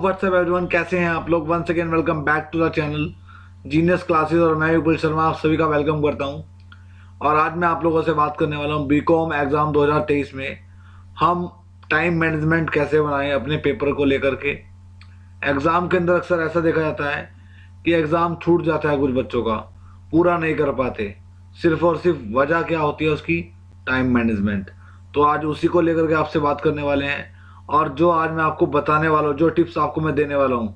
WhatsApp everyone, कैसे हैं आप लोग। Once again welcome back to the channel genius classes और मैं विपुल शर्मा आप सभी का वेलकम करता हूं। और आज मैं आप लोगों से बात करने वाला हूं बीकॉम एग्ज़ाम 2023 में हम टाइम मैनेजमेंट कैसे बनाएं अपने पेपर को लेकर के। एग्ज़ाम के अंदर अक्सर ऐसा देखा जाता है कि एग्ज़ाम छूट जाता है, कुछ बच्चों का पूरा नहीं कर पाते। सिर्फ और सिर्फ वजह क्या होती है उसकी, टाइम मैनेजमेंट। तो आज उसी को लेकर के आपसे बात करने वाले हैं। और जो आज मैं आपको बताने वाला हूँ, जो टिप्स आपको मैं देने वाला हूँ,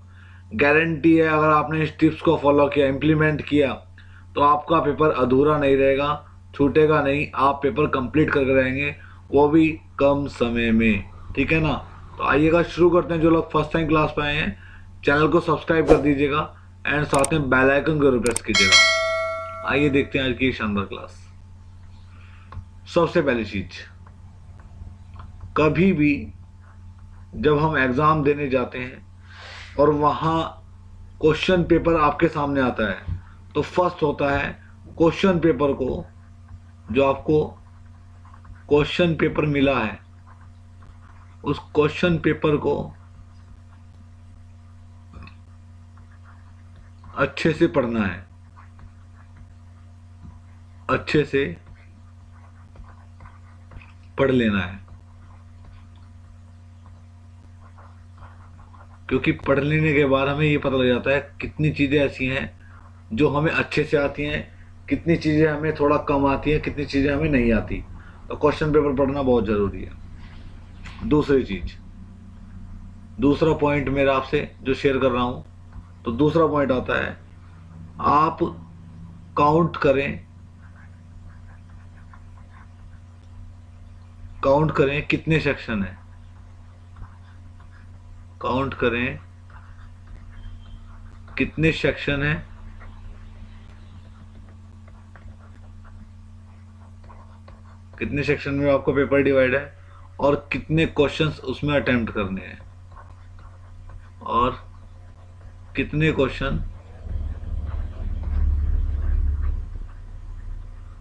गारंटी है अगर आपने इस टिप्स को फॉलो किया, इम्प्लीमेंट किया, तो आपका पेपर अधूरा नहीं रहेगा, छूटेगा नहीं, आप पेपर कंप्लीट करके रहेंगे, वो भी कम समय में। ठीक है ना। तो आइएगा शुरू करते हैं। जो लोग फर्स्ट टाइम क्लास पे आए हैं, चैनल को सब्सक्राइब कर दीजिएगा एंड साथ में बेल आइकन को प्रेस कीजिएगा। आइए देखते हैं आज की शानदार क्लास। सबसे पहली चीज, कभी भी जब हम एग्ज़ाम देने जाते हैं और वहाँ क्वेश्चन पेपर आपके सामने आता है, तो फर्स्ट होता है क्वेश्चन पेपर को, जो आपको क्वेश्चन पेपर मिला है उस क्वेश्चन पेपर को अच्छे से पढ़ना है, अच्छे से पढ़ लेना है। क्योंकि पढ़ लेने के बाद हमें ये पता लग जाता है कितनी चीज़ें ऐसी हैं जो हमें अच्छे से आती हैं, कितनी चीज़ें हमें थोड़ा कम आती हैं, कितनी चीज़ें हमें नहीं आती। तो क्वेश्चन पेपर पढ़ना बहुत ज़रूरी है। दूसरी चीज़, दूसरा पॉइंट मेरा आपसे जो शेयर कर रहा हूँ, तो दूसरा पॉइंट आता है आप काउंट करें, काउंट करें कितने सेक्शन हैं, काउंट करें कितने सेक्शन हैं, कितने सेक्शन में आपको पेपर डिवाइड है और कितने क्वेश्चंस उसमें अटेम्प्ट करने हैं, और कितने क्वेश्चन,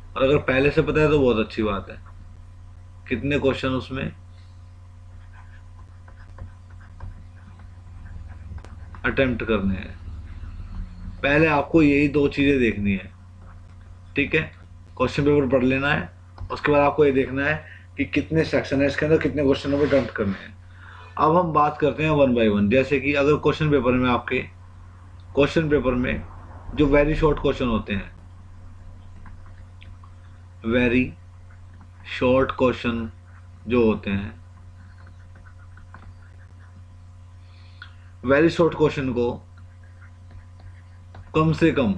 और अगर पहले से पता है तो बहुत अच्छी बात है, कितने क्वेश्चन उसमें अटेम्प्ट करने हैं। पहले आपको यही दो चीज़ें देखनी है। ठीक है, क्वेश्चन पेपर पढ़ लेना है, उसके बाद आपको ये देखना है कि कितने सेक्शन है, इसके अंदर कितने क्वेश्चनों पर अटेम्प्ट करने हैं। अब हम बात करते हैं वन बाय वन। जैसे कि अगर क्वेश्चन पेपर में आपके, क्वेश्चन पेपर में जो वेरी शॉर्ट क्वेश्चन होते हैं, वेरी शॉर्ट क्वेश्चन जो होते हैं, वेरी शॉर्ट क्वेश्चन को कम से कम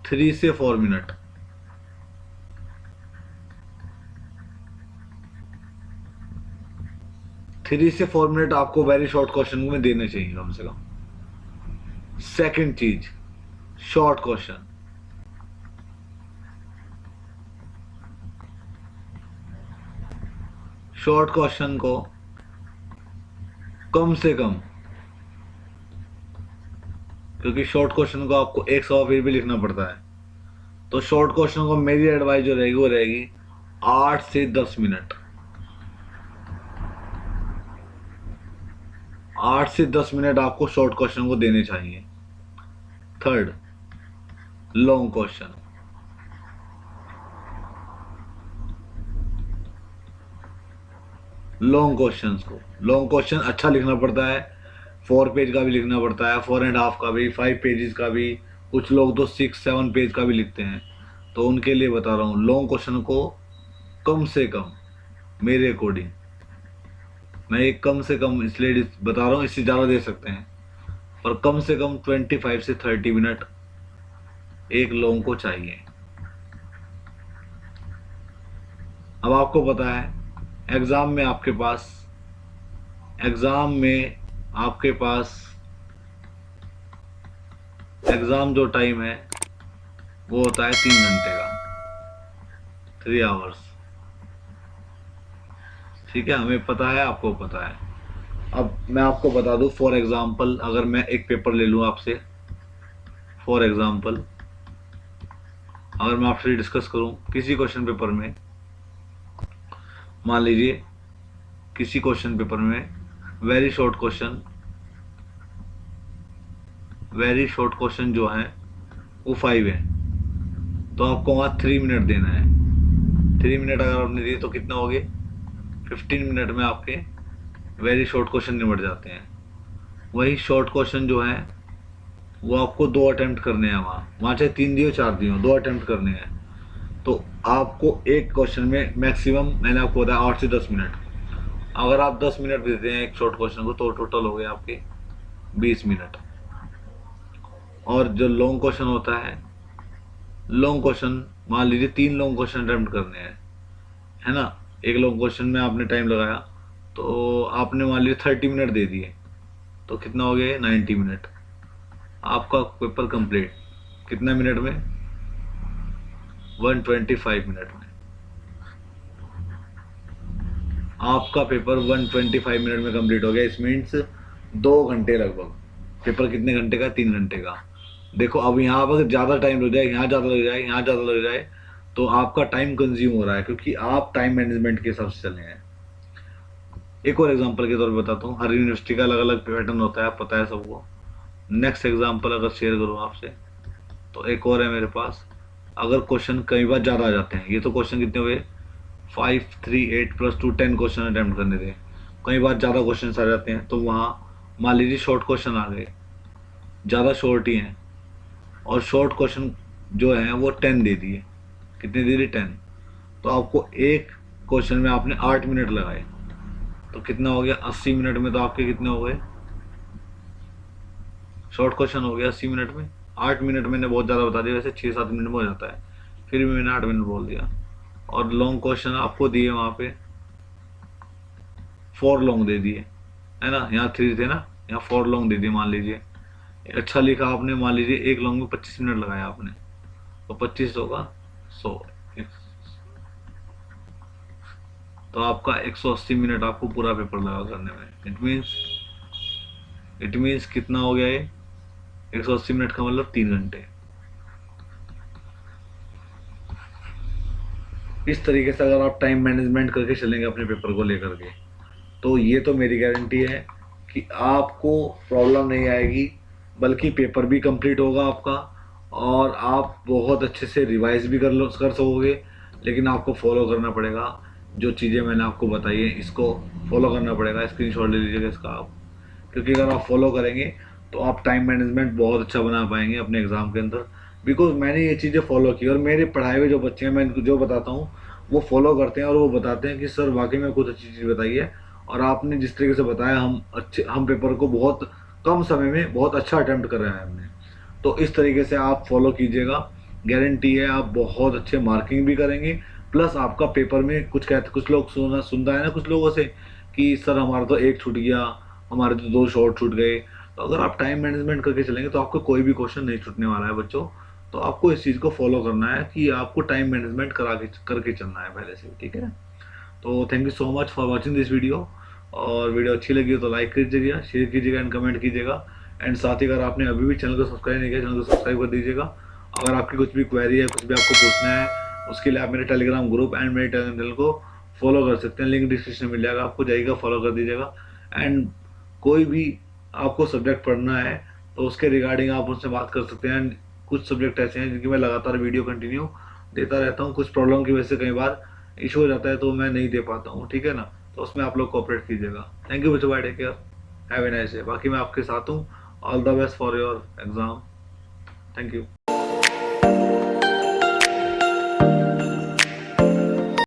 3 से 4 मिनट, 3 से 4 मिनट आपको वेरी शॉर्ट क्वेश्चन में देने चाहिए कम से कम। सेकंड चीज, शॉर्ट क्वेश्चन, शॉर्ट क्वेश्चन को कम से कम, क्योंकि शॉर्ट क्वेश्चन को आपको एक सवा फिर भी लिखना पड़ता है, तो शॉर्ट क्वेश्चन को मेरी एडवाइस जो रहेगी वो रहेगी 8 से 10 मिनट। 8 से 10 मिनट आपको शॉर्ट क्वेश्चन को देने चाहिए। Third, long question, long questions को, लॉन्ग क्वेश्चन अच्छा लिखना पड़ता है, 4 पेज का भी लिखना पड़ता है, 4.5 का भी, 5 पेजेस का भी, कुछ लोग तो 6-7 पेज का भी लिखते हैं। तो उनके लिए बता रहा हूँ, लॉन्ग क्वेश्चन को कम से कम, मेरे अकॉर्डिंग, मैं एक कम से कम इसलिए बता रहा हूँ, इससे ज़्यादा दे सकते हैं, पर कम से कम 25 से 30 मिनट एक लॉन्ग को चाहिए। अब आपको पता है एग्ज़ाम में आपके पास, एग्ज़ाम में आपके पास एग्ज़ाम जो टाइम है वो होता है 3 घंटे का, 3 आवर्स। ठीक है, हमें पता है, आपको पता है। अब मैं आपको बता दूं, फॉर एग्ज़ाम्पल अगर मैं एक पेपर ले लूँ आपसे, फॉर एग्ज़ाम्पल अगर मैं आपसे डिस्कस करूं किसी क्वेश्चन पेपर में, मान लीजिए किसी क्वेश्चन पेपर में वेरी शॉर्ट क्वेश्चन जो है वो 5 है, तो आपको वहाँ 3 मिनट देना है। 3 मिनट अगर आपने दिए तो कितना हो गए, 15 मिनट में आपके वेरी शॉर्ट क्वेश्चन निपट जाते हैं। वही शॉर्ट क्वेश्चन जो है वो आपको 2 अटेम्प्ट करने हैं, वहाँ चाहे 3 दियो 4 दियो, 2 अटेम्प्ट करने हैं। तो आपको एक क्वेश्चन में मैक्सिमम मैंने आपको बताया 8 से 10 मिनट। अगर आप 10 मिनट देते हैं एक शॉर्ट क्वेश्चन को तो टोटल हो गए आपके 20 मिनट। और जो लॉन्ग क्वेश्चन होता है, लॉन्ग क्वेश्चन मान लीजिए 3 लॉन्ग क्वेश्चन अटेम्प्ट करने हैं, है ना। एक लॉन्ग क्वेश्चन में आपने टाइम लगाया तो आपने मान लीजिए 30 मिनट दे दिए, तो कितना हो गया 90 मिनट। आपका पेपर कंप्लीट कितना मिनट में, 125 मिनट में। आपका पेपर 125 मिनट में कंप्लीट हो गया। इस मीन्स 2 घंटे लगभग। पेपर कितने घंटे का, 3 घंटे का। देखो अब यहाँ पर ज़्यादा टाइम लग जाए, यहाँ ज़्यादा लग जाए, यहाँ ज़्यादा लग जाए, तो आपका टाइम कंज्यूम हो रहा है, क्योंकि आप टाइम मैनेजमेंट के हिसाब से चले हैं। एक और एग्जांपल के तौर पर बताता हूँ, हर यूनिवर्सिटी का अलग अलग पैटर्न होता है, पता है सबको। नेक्स्ट एग्जांपल अगर शेयर करूँ आपसे, तो एक और है मेरे पास। अगर क्वेश्चन कई बार ज़्यादा आ जाते हैं, ये तो क्वेश्चन कितने हुए, 5 3 8 + 2 10 क्वेश्चन अटैम्प्ट करने थे। कई बार ज़्यादा क्वेश्चन आ जाते हैं, तो वहाँ मान लीजिए शॉर्ट क्वेश्चन आ गए, ज़्यादा शॉर्ट ही हैं, और शॉर्ट क्वेश्चन जो हैं वो 10 दे दिए। कितने दे दिए, 10। तो आपको एक क्वेश्चन में आपने 8 मिनट लगाए, तो कितना हो गया, 80 मिनट में। तो आपके कितने हो गए, शॉर्ट क्वेश्चन हो गया 80 मिनट में। 8 मिनट मैंने बहुत ज़्यादा बता दिया, वैसे 6-7 मिनट में हो जाता है, फिर भी मैंने 8 मिनट बोल दिया। और लॉन्ग क्वेश्चन आपको दिए वहाँ पे 4 लॉन्ग दे दिए, है ना। यहाँ 3 थे ना, यहाँ 4 लॉन्ग दे दिए। मान लीजिए अच्छा लिखा आपने, मान लीजिए एक लॉन्ग में 25 मिनट लगाया आपने, तो 25 होगा 100, तो आपका 180 मिनट आपको पूरा पेपर लगा करने में। इट मीन्स कितना हो गया ये, 180 मिनट का मतलब 3 घंटे। इस तरीके से अगर आप टाइम मैनेजमेंट करके चलेंगे अपने पेपर को लेकर के, तो ये तो मेरी गारंटी है कि आपको प्रॉब्लम नहीं आएगी, बल्कि पेपर भी कंप्लीट होगा आपका, और आप बहुत अच्छे से रिवाइज भी कर सकोगे। लेकिन आपको फॉलो करना पड़ेगा, जो चीज़ें मैंने आपको बताई है इसको फॉलो करना पड़ेगा। स्क्रीनशॉट ले लीजिएगा इसका आप, क्योंकि अगर आप फॉलो करेंगे तो आप टाइम मैनेजमेंट बहुत अच्छा बना पाएंगे अपने एग्ज़ाम के अंदर। बिकॉज मैंने ये चीज़ें फॉलो की, और मेरे पढ़ाए हुए जो बच्चे हैं, मैं इनको जो बताता हूँ वो फॉलो करते हैं, और वो बताते हैं कि सर वाकई में कुछ अच्छी चीज़ बताई है, और आपने जिस तरीके से बताया, हम पेपर को बहुत कम समय में बहुत अच्छा अटैम्प्ट कर रहे हैं हमने। तो इस तरीके से आप फॉलो कीजिएगा, गारंटी है आप बहुत अच्छे मार्किंग भी करेंगे। प्लस आपका पेपर में कुछ लोग सुनता है ना कुछ लोगों से कि सर हमारा तो एक छूट गया, हमारे तो 2 शॉर्ट छूट गए। तो अगर आप टाइम मैनेजमेंट करके चलेंगे तो आपको कोई भी क्वेश्चन नहीं छूटने वाला है बच्चों। तो आपको इस चीज़ को फॉलो करना है कि आपको टाइम मैनेजमेंट करके चलना है पहले से, ठीक है। तो thank you so much for watching this video. और वीडियो अच्छी लगी हो तो लाइक कीजिएगा, शेयर कीजिएगा एंड कमेंट कीजिएगा। एंड साथ ही अगर आपने अभी भी चैनल को सब्सक्राइब नहीं किया, चैनल को सब्सक्राइब कर दीजिएगा। अगर आपकी कुछ भी क्वेरी है, कुछ भी आपको पूछना है, उसके लिए आप मेरे टेलीग्राम ग्रुप एंड मेरे टेलीग्राम चैनल को फॉलो कर सकते हैं। लिंक डिस्क्रिप्शन में मिल जाएगा, आपको जाइएगा, फॉलो कर दीजिएगा। एंड कोई भी आपको सब्जेक्ट पढ़ना है तो उसके रिगार्डिंग आप उनसे बात कर सकते हैं। एंड कुछ सब्जेक्ट ऐसे हैं जिनकी मैं लगातार वीडियो कंटिन्यू देता रहता हूँ, कुछ प्रॉब्लम की वजह से कई बार इशू हो जाता है तो मैं नहीं दे पाता हूँ, ठीक है ना। तो उसमें आप लोग कोऑपरेट कीजिएगा। थैंक यू बच्चों, bye, take care, have a nice day. बाकी मैं आपके साथ हूँ। All the best for your exam. Thank you.